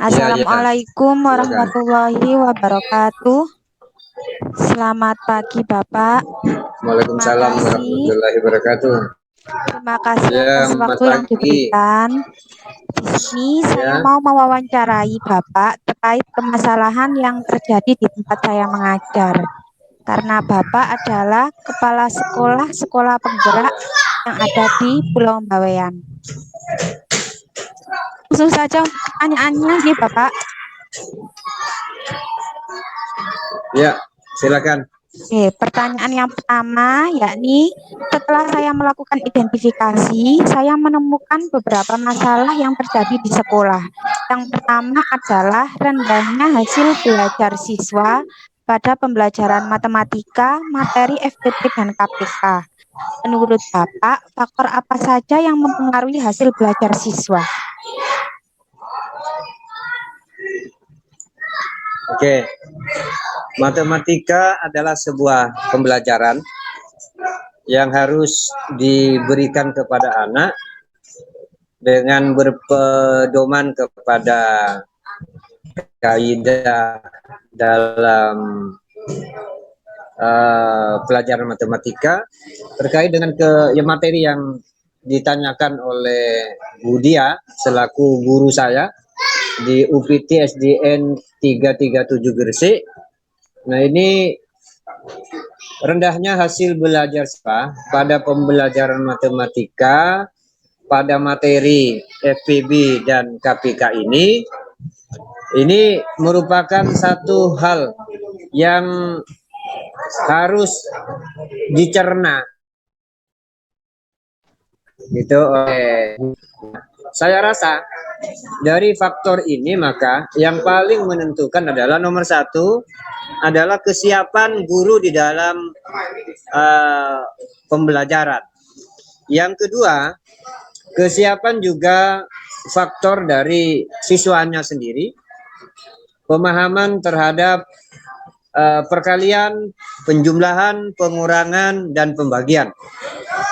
Iya, iya. Assalamualaikum Silakan. warahmatullahi wabarakatuh. Selamat pagi, Bapak. Terima Waalaikumsalam kasih. warahmatullahi wabarakatuh. Terima kasih Ya, atas Mas waktu yang Pagi. diberikan. Di sini saya Ya, mau mewawancarai Bapak terkait permasalahan yang terjadi di tempat saya mengajar. Karena Bapak adalah kepala sekolah-sekolah penggerak yang ada di Pulau Bawean. Langsung saja untuk pertanyaannya nih, Bapak. ya, silakan. Oke, pertanyaan yang pertama yakni setelah saya melakukan identifikasi, saya menemukan beberapa masalah yang terjadi di sekolah. Yang pertama adalah rendahnya hasil belajar siswa pada pembelajaran matematika, materi FTP dan KPK. Menurut Bapak, faktor apa saja yang mempengaruhi hasil belajar siswa? Oke, matematika adalah sebuah pembelajaran yang harus diberikan kepada anak dengan berpedoman kepada kaidah dalam pelajaran matematika terkait dengan materi yang ditanyakan oleh Budia selaku guru saya di UPT SDN 337 Gresik. Nah, ini rendahnya hasil belajar siswa pada pembelajaran matematika pada materi FPB dan KPK ini merupakan satu hal yang harus dicerna gitu. Saya rasa dari faktor ini maka yang paling menentukan adalah nomor satu adalah kesiapan guru di dalam pembelajaran. Yang kedua, kesiapan juga faktor dari siswanya sendiri, pemahaman terhadap perkalian, penjumlahan, pengurangan, dan pembagian.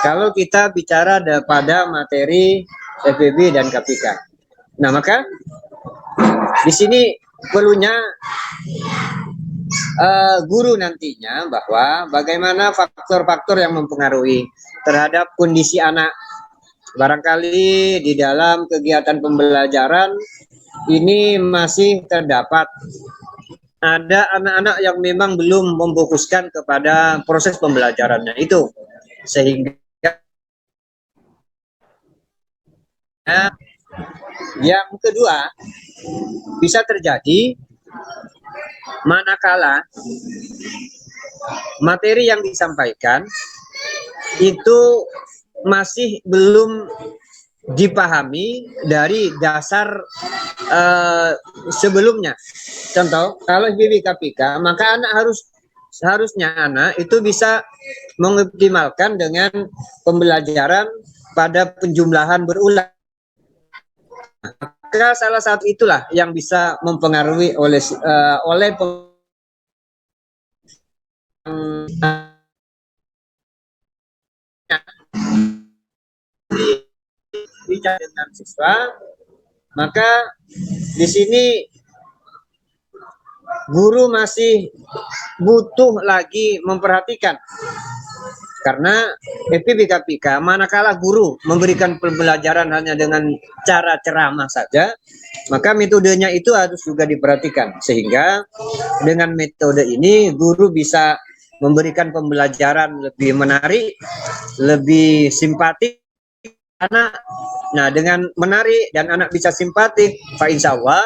Kalau kita bicara pada materi FPB dan KPK. Nah, maka di sini perlunya guru nantinya bahwa bagaimana faktor-faktor yang mempengaruhi terhadap kondisi anak. Barangkali di dalam kegiatan pembelajaran ini masih terdapat ada anak-anak yang memang belum memfokuskan kepada proses pembelajarannya itu, sehingga yang kedua bisa terjadi manakala materi yang disampaikan itu masih belum dipahami dari dasar sebelumnya. Contoh, kalau FPB KPK, maka harusnya anak itu bisa mengoptimalkan dengan pembelajaran pada penjumlahan berulang. Maka salah satu itulah yang bisa mempengaruhi oleh bicara dengan siswa, maka di sini guru masih butuh lagi memperhatikan karena FPB KPK manakala guru memberikan pembelajaran hanya dengan cara ceramah saja, maka metodenya itu harus juga diperhatikan sehingga dengan metode ini guru bisa memberikan pembelajaran lebih menarik, lebih simpatik anak. Nah, dengan menarik dan anak bisa simpatik, Pak Insya Allah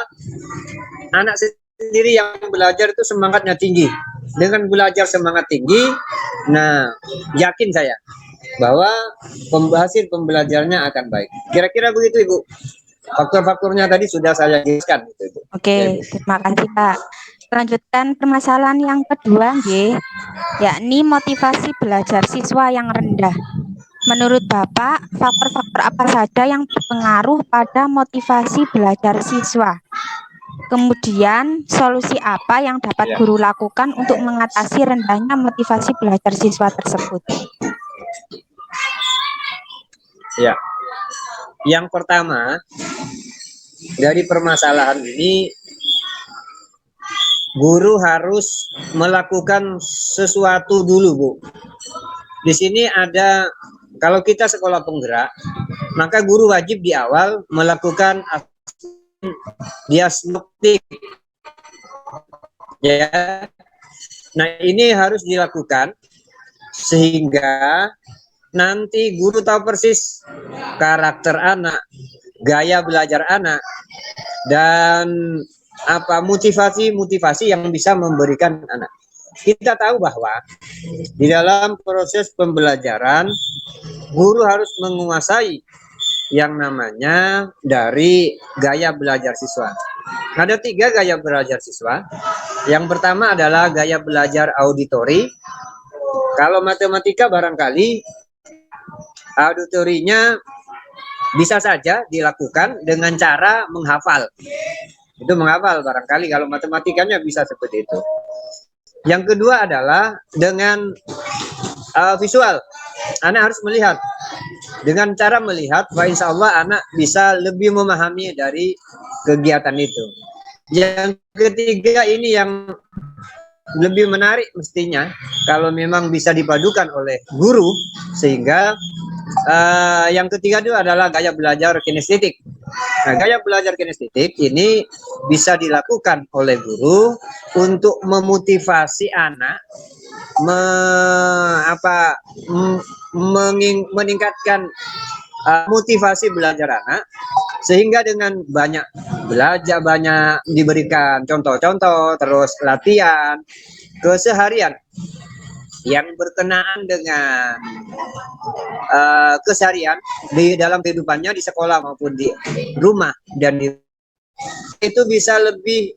anak sendiri yang belajar itu semangatnya tinggi. Dengan belajar semangat tinggi, nah yakin saya bahwa hasil pembelajarannya akan baik. Kira-kira begitu, Ibu. Faktor-faktornya tadi sudah saya jelaskan. Gitu, Ibu. Oke, terima kasih, Pak. Lanjutkan permasalahan yang kedua, yakni motivasi belajar siswa yang rendah. Menurut Bapak, faktor-faktor apa saja yang berpengaruh pada motivasi belajar siswa? Kemudian, solusi apa yang dapat guru lakukan untuk mengatasi rendahnya motivasi belajar siswa tersebut? Ya, yang pertama dari permasalahan ini, guru harus melakukan sesuatu dulu, Bu. Di sini ada, kalau kita sekolah penggerak, maka guru wajib di awal melakukan diagnostik, ya. Nah, ini harus dilakukan sehingga nanti guru tahu persis karakter anak, gaya belajar anak, dan apa motivasi yang bisa memberikan anak. Kita tahu bahwa di dalam proses pembelajaran guru harus menguasai yang namanya dari gaya belajar siswa. Ada 3 gaya belajar siswa. Yang pertama adalah gaya belajar auditori. Kalau matematika barangkali auditorinya bisa saja dilakukan dengan cara menghafal. Itu menghafal barangkali, kalau matematikanya bisa seperti itu. Yang kedua adalah dengan visual. Anak harus melihat. Dengan cara melihat, insya Allah anak bisa lebih memahami dari kegiatan itu. Yang ketiga ini yang lebih menarik mestinya, kalau memang bisa dipadukan oleh guru, sehingga yang ketiga itu adalah gaya belajar kinestetik. Nah, gaya belajar kinestetik ini bisa dilakukan oleh guru untuk memotivasi anak, meningkatkan motivasi belajar anak, sehingga dengan banyak belajar, banyak diberikan contoh-contoh, terus latihan keseharian yang berkenaan dengan keseharian di dalam kehidupannya di sekolah maupun di rumah, dan itu bisa lebih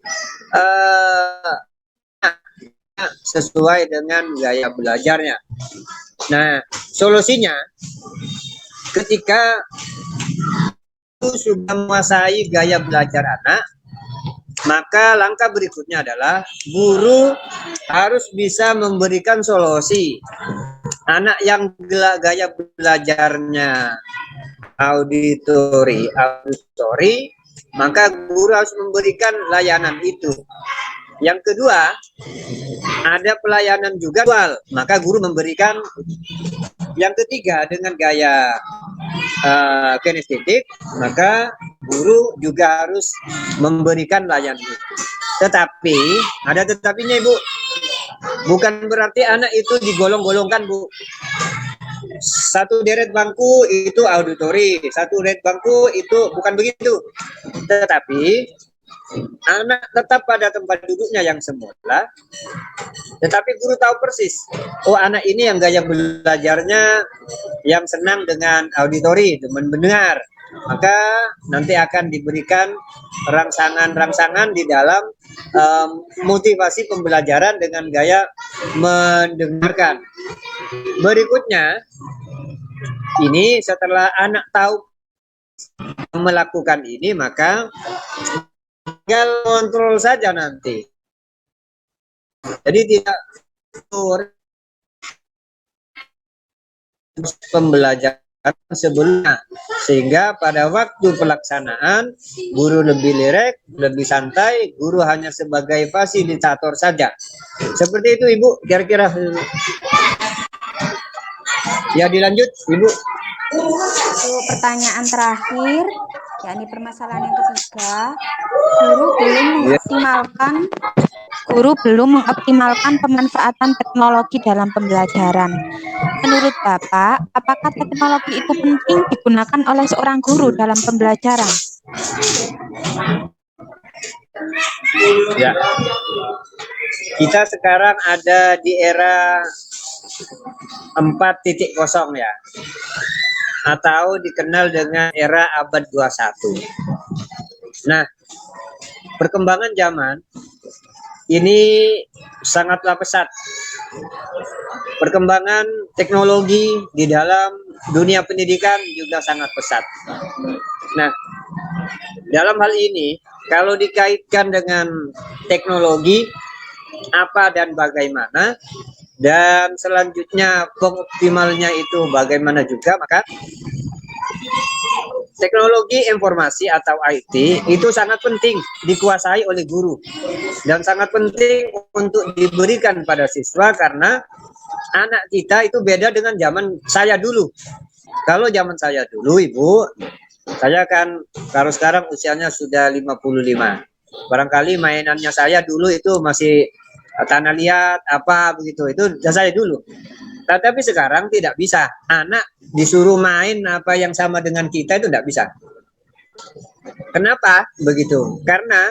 sesuai dengan gaya belajarnya. Nah, solusinya ketika sudah menguasai gaya belajar anak, maka langkah berikutnya adalah guru harus bisa memberikan solusi. Anak yang gaya belajarnya auditori, maka guru harus memberikan layanan itu. Yang kedua, ada pelayanan juga visual, maka guru memberikan. Yang ketiga, dengan gaya kinestetik, maka guru juga harus memberikan layanan itu. Tetapi ada tetapinya, Ibu. Bukan berarti anak itu digolong-golongkan, Bu. Satu deret bangku itu auditori, satu deret bangku itu bukan begitu. Tetapi anak tetap pada tempat duduknya yang semula, tetapi guru tahu persis, oh anak ini yang gaya belajarnya yang senang dengan auditori, teman mendengar, maka nanti akan diberikan rangsangan-rangsangan di dalam motivasi pembelajaran dengan gaya mendengarkan. Berikutnya, ini setelah anak tahu melakukan ini, maka tinggal kontrol saja nanti. Jadi tidak pembelajaran sebelumnya, sehingga pada waktu pelaksanaan guru lebih rileks, lebih santai, guru hanya sebagai fasilitator saja. Seperti itu, Ibu, kira-kira. Ya, dilanjut, Ibu. Untuk pertanyaan terakhir, yakni permasalahan yang ketiga, guru belum mengoptimalkan pemanfaatan teknologi dalam pembelajaran. Menurut Bapak, apakah teknologi itu penting digunakan oleh seorang guru dalam pembelajaran? Ya, kita sekarang ada di era 4.0 ya, atau dikenal dengan era abad 21. Nah, perkembangan zaman ini sangatlah pesat. Perkembangan teknologi di dalam dunia pendidikan juga sangat pesat. Nah, dalam hal ini, kalau dikaitkan dengan teknologi, apa dan bagaimana, dan selanjutnya pengoptimalnya itu bagaimana juga, maka teknologi informasi atau IT itu sangat penting dikuasai oleh guru dan sangat penting untuk diberikan pada siswa karena anak kita itu beda dengan zaman saya dulu. Kalau zaman saya dulu, Ibu, saya kan kalau sekarang usianya sudah 55. Barangkali mainannya saya dulu itu masih tanah liat apa begitu. Itu saya dulu. Tetapi sekarang tidak bisa. Anak disuruh main apa yang sama dengan kita itu tidak bisa. Kenapa begitu? Karena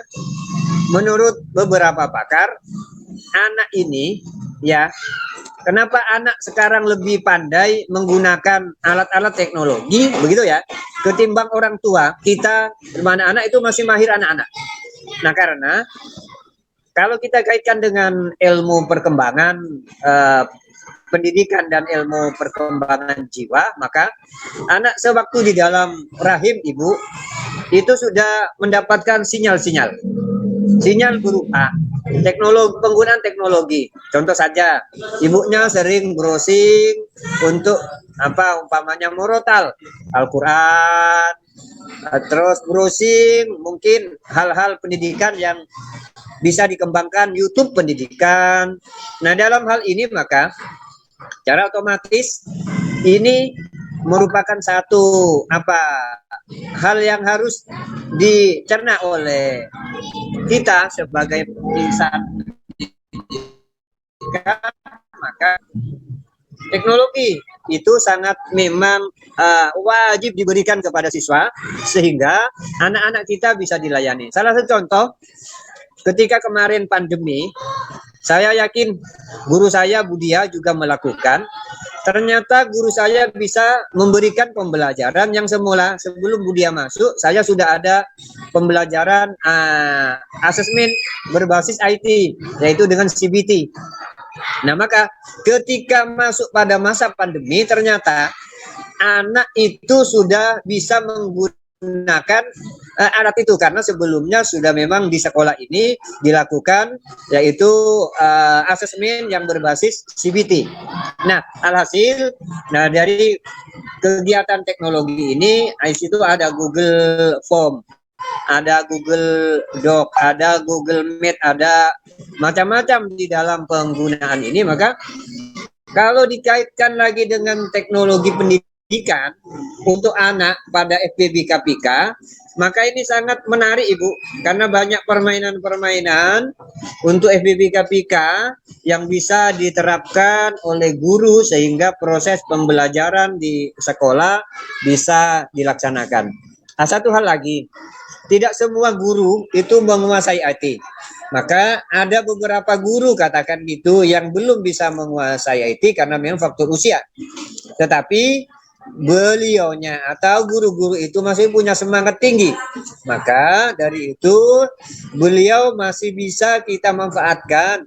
menurut beberapa pakar, anak ini ya, kenapa anak sekarang lebih pandai menggunakan alat-alat teknologi begitu ya, ketimbang orang tua kita, mana anak itu masih mahir anak-anak. Nah, karena kalau kita kaitkan dengan ilmu perkembangan pendidikan dan ilmu perkembangan jiwa, maka anak sewaktu di dalam rahim ibu itu sudah mendapatkan sinyal-sinyal berupa penggunaan teknologi. Contoh saja, ibunya sering browsing untuk apa umpamanya murotal Al-Quran, terus browsing mungkin hal-hal pendidikan yang bisa dikembangkan, YouTube pendidikan. Nah, dalam hal ini maka secara otomatis ini merupakan satu hal yang harus dicerna oleh kita sebagai insan pendidikan. Maka teknologi itu sangat memang wajib diberikan kepada siswa sehingga anak-anak kita bisa dilayani. Salah satu contoh, ketika kemarin pandemi, saya yakin guru saya Budia juga melakukan. Ternyata guru saya bisa memberikan pembelajaran yang semula sebelum Budia masuk, saya sudah ada pembelajaran asesmen berbasis IT, yaitu dengan CBT. Nah, maka ketika masuk pada masa pandemi, ternyata anak itu sudah bisa menggunakan alat itu karena sebelumnya sudah memang di sekolah ini dilakukan yaitu asesmen yang berbasis CBT. Nah, alhasil dari kegiatan teknologi ini itu ada Google Form, ada Google Doc, ada Google Meet, ada macam-macam di dalam penggunaan ini. Maka kalau dikaitkan lagi dengan teknologi pendidikan untuk anak pada FPB KPK, maka ini sangat menarik Ibu, karena banyak permainan-permainan untuk FPB KPK yang bisa diterapkan oleh guru sehingga proses pembelajaran di sekolah bisa dilaksanakan. Nah, satu hal lagi, tidak semua guru itu menguasai IT. Maka ada beberapa guru katakan gitu yang belum bisa menguasai IT karena memang faktor usia. Tetapi beliaunya atau guru-guru itu masih punya semangat tinggi. Maka dari itu beliau masih bisa kita manfaatkan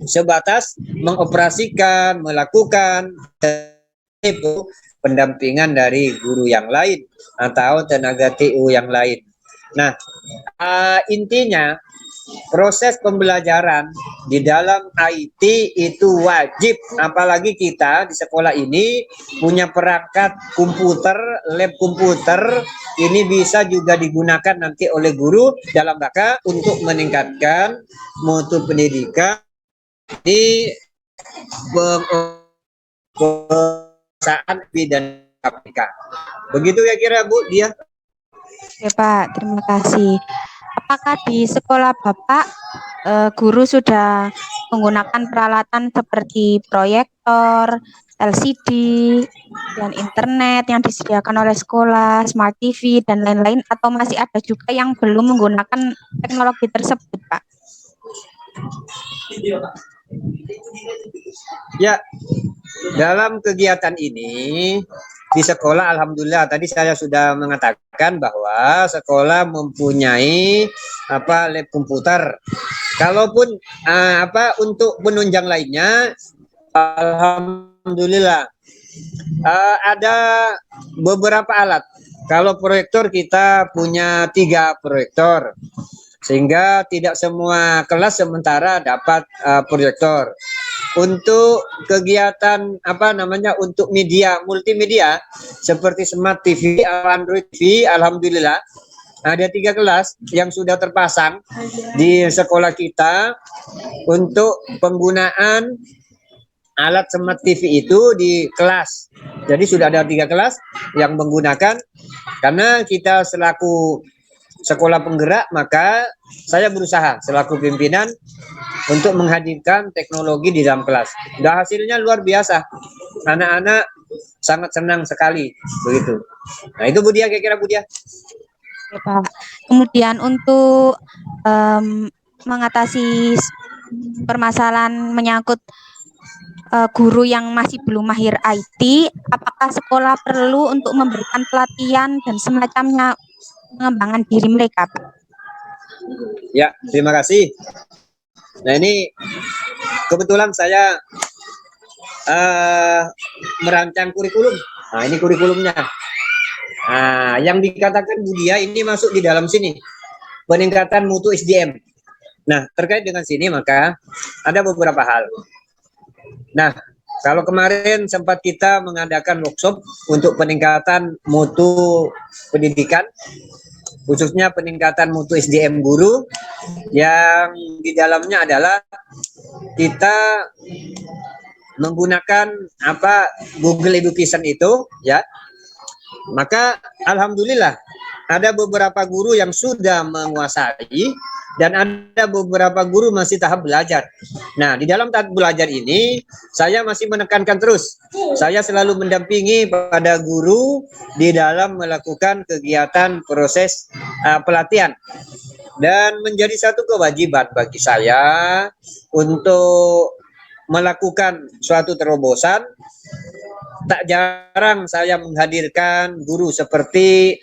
sebatas mengoperasikan, melakukan pendampingan dari guru yang lain atau tenaga TU yang lain. Nah, intinya proses pembelajaran di dalam IT itu wajib, apalagi kita di sekolah ini punya perangkat komputer, lab komputer, ini bisa juga digunakan nanti oleh guru dalam rangka untuk meningkatkan mutu pendidikan di perusahaan dan KPK. Begitu ya kira Bu dia. Oke Pak, terima kasih. Apakah di sekolah Bapak guru sudah menggunakan peralatan seperti proyektor, LCD, dan internet yang disediakan oleh sekolah, smart TV, dan lain-lain, atau masih ada juga yang belum menggunakan teknologi tersebut, Pak? Ya, dalam kegiatan ini di sekolah alhamdulillah tadi saya sudah mengatakan bahwa sekolah mempunyai lab komputer. Kalaupun untuk penunjang lainnya alhamdulillah ada beberapa alat. Kalau proyektor kita punya 3 proyektor sehingga tidak semua kelas sementara dapat proyektor. untuk kegiatan untuk media multimedia seperti Smart TV, Android TV, alhamdulillah ada 3 kelas yang sudah terpasang di sekolah kita untuk penggunaan alat Smart TV itu di kelas. Jadi sudah ada 3 kelas yang menggunakan, karena kita selaku sekolah penggerak, maka saya berusaha selaku pimpinan untuk menghadirkan teknologi di dalam kelas. Dan hasilnya luar biasa. Anak-anak sangat senang sekali begitu. Nah, itu Budia, kira-kira Budia. Oke, Pak. Kemudian untuk mengatasi permasalahan menyangkut guru yang masih belum mahir IT, apakah sekolah perlu untuk memberikan pelatihan dan semacamnya pengembangan diri mereka, Pak? Ya, terima kasih. Nah, ini kebetulan saya merancang kurikulum. Nah, ini kurikulumnya. Nah, yang dikatakan Budia ini masuk di dalam sini, peningkatan mutu SDM. Nah, terkait dengan sini maka ada beberapa hal. Nah, kalau kemarin sempat kita mengadakan workshop untuk peningkatan mutu pendidikan, khususnya peningkatan mutu SDM guru, yang di dalamnya adalah kita menggunakan Google Education itu, ya. Maka alhamdulillah ada beberapa guru yang sudah menguasai dan ada beberapa guru masih tahap belajar. Nah, di dalam tahap belajar ini saya masih menekankan terus. Saya selalu mendampingi pada guru di dalam melakukan kegiatan proses pelatihan. Dan menjadi satu kewajiban bagi saya untuk melakukan suatu terobosan. Tak jarang saya menghadirkan guru seperti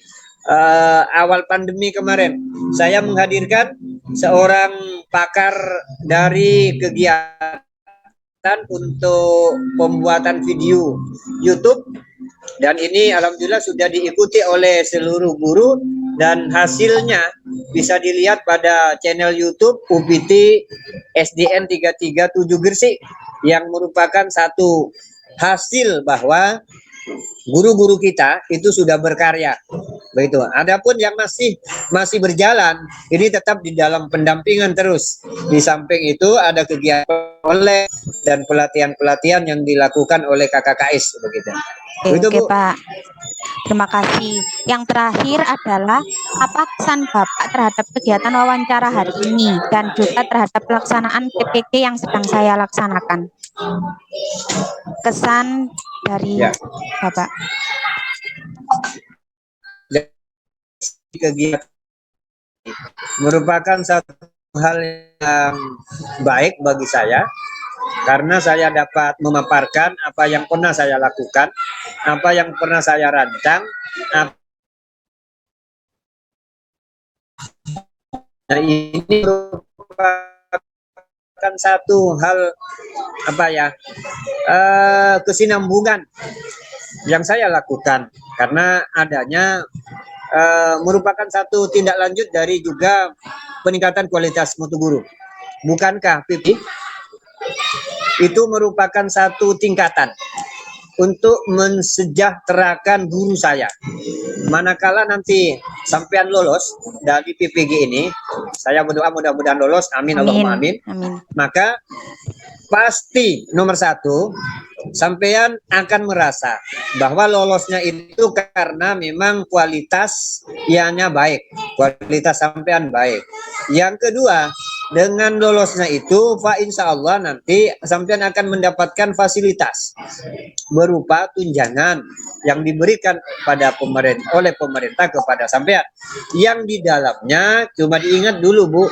awal pandemi kemarin. Saya menghadirkan seorang pakar dari kegiatan untuk pembuatan video YouTube, dan ini alhamdulillah sudah diikuti oleh seluruh guru dan hasilnya bisa dilihat pada channel YouTube UPT SDN 337 Gresik, yang merupakan satu hasil bahwa guru-guru kita itu sudah berkarya. Begitu. Adapun yang masih berjalan, ini tetap di dalam pendampingan terus. Di samping itu ada kegiatan oleh dan pelatihan-pelatihan yang dilakukan oleh KKKS begitu. Oke, Pak. Terima kasih. Yang terakhir adalah apa kesan Bapak terhadap kegiatan wawancara hari ini dan juga terhadap pelaksanaan PPG yang sedang saya laksanakan? Kesan dari Bapak. Kegiatan merupakan satu hal yang baik bagi saya, karena saya dapat memaparkan apa yang pernah saya lakukan, apa yang pernah saya rancang. Nah, ini merupakan satu hal kesinambungan yang saya lakukan, karena adanya merupakan satu tindak lanjut dari juga peningkatan kualitas mutu guru. Bukankah PP itu merupakan satu tingkatan untuk mensejahterakan guru saya? Manakala nanti sampean lolos dari PPG ini, saya berdoa mudah-mudahan lolos, amin, Allahumma amin. Maka pasti nomor 1, sampean akan merasa bahwa lolosnya itu karena memang kualitas ianya baik, kualitas sampean baik. Yang kedua, dengan lolosnya itu, insya Allah nanti sampean akan mendapatkan fasilitas berupa tunjangan yang diberikan pada oleh pemerintah kepada sampean. Yang di dalamnya, cuma diingat dulu Bu,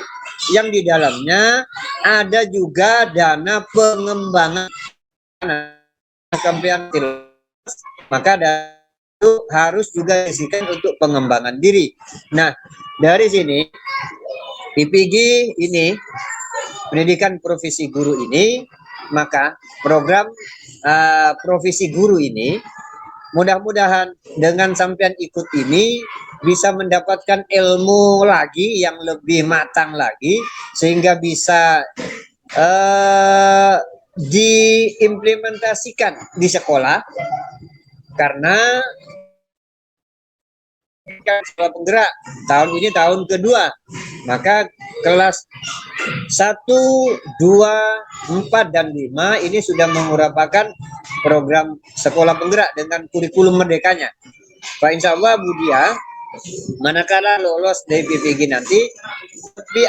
yang di dalamnya ada juga dana pengembangan sampean, maka itu harus juga disisikan untuk pengembangan diri. Nah, dari sini PPG ini, pendidikan profesi guru ini, maka program profesi guru ini mudah-mudahan dengan sampean ikut ini bisa mendapatkan ilmu lagi yang lebih matang lagi, sehingga bisa diimplementasikan di sekolah karena sekolah penggerak tahun ini tahun kedua, maka kelas 1, 2, 4, dan 5 ini sudah merupakan program sekolah penggerak dengan kurikulum merdekanya. Pak, insya Allah Bu Dia, manakala lolos dari PPG nanti, tapi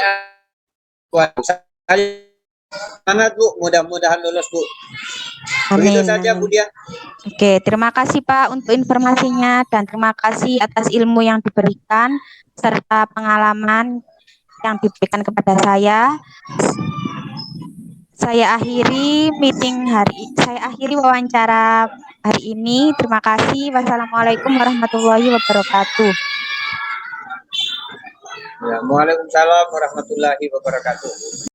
semangat Bu, mudah-mudahan lolos Bu. Begitu Amin, saja Bu amin. Dia. Oke, terima kasih Pak untuk informasinya dan terima kasih atas ilmu yang diberikan serta pengalaman yang diberikan kepada saya. Saya akhiri wawancara hari ini. Terima kasih. Wassalamualaikum warahmatullahi wabarakatuh. Ya, Waalaikumsalam warahmatullahi wabarakatuh.